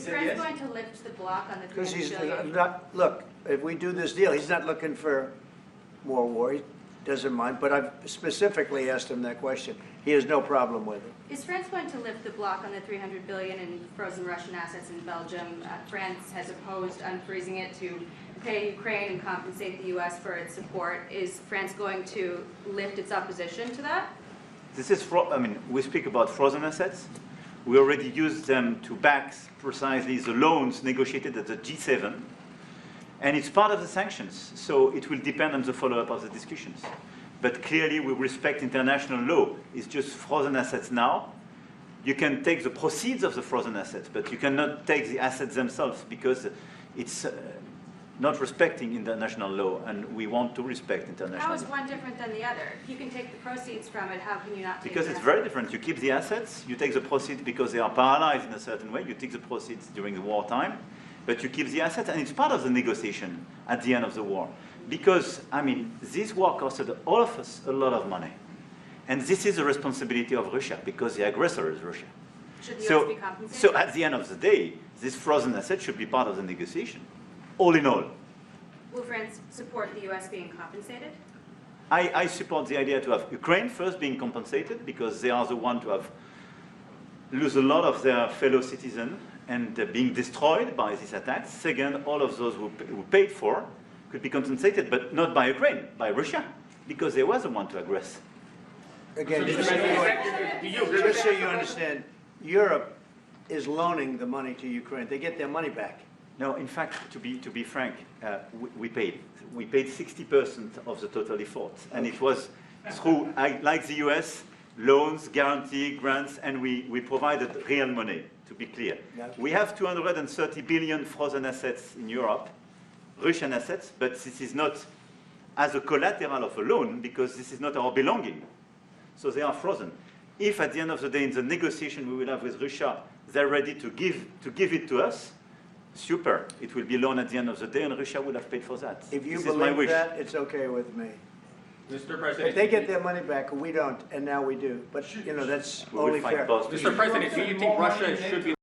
Is France going to lift the block on the Because he's 300 billion? not, look, if we do this deal, he's not looking for more war. He doesn't mind, but I've specifically asked him that question. He has no problem with it. Is France going to lift the block on the 300 billion in frozen Russian assets in Belgium? France has opposed unfreezing it to pay Ukraine and compensate the U.S. for its support. Is France going to lift its opposition to that? This is, we speak about frozen assets. We already use them to back precisely the loans negotiated at the G7. And it's part of the sanctions, so it will depend on the follow-up of the discussions. But clearly, we respect international law. It's just frozen assets now. You can take the proceeds of the frozen assets, but you cannot take the assets themselves because it's not respecting international law, and we want to respect international law. How is one different than the other? If you can take the proceeds from it, how can you not take Because it's very different. You keep the assets, you take the proceeds because they are paralyzed in a certain way. You take the proceeds during the wartime, but you keep the assets, and it's part of the negotiation at the end of the war. Because, this war costed all of us a lot of money. And this is the responsibility of Russia, because the aggressor is Russia. Should the U.S. be compensated? So at the end of the day, this frozen asset should be part of the negotiation, all in all. Will France support the U.S. being compensated? I support the idea to have Ukraine first being compensated, because they are the ones to lose a lot of their fellow citizens and being destroyed by these attacks. Second, all of those who paid for could be compensated, but not by Ukraine, by Russia, because they were the one to aggress. Again, So, just so you understand, Europe is loaning the money to Ukraine. They get their money back. No, in fact, to be frank, we paid. We paid 60% of the total effort, and it was through, like the US, loans, guarantee, grants, and we provided real money, to be clear. We have 230 billion frozen assets in Europe, Russian assets, but this is not as a collateral of a loan, because this is not our belonging. So they are frozen. If at the end of the day, in the negotiation we will have with Russia, they're ready to give it to us, super. It will be loan at the end of the day, and Russia will have paid for that. If you This is my believe wish. that, it's okay with me. Mr. President. If they get their money back, we don't, and now we do. But, that's We will only fight fair. both. Mr. President, do you think Russia should be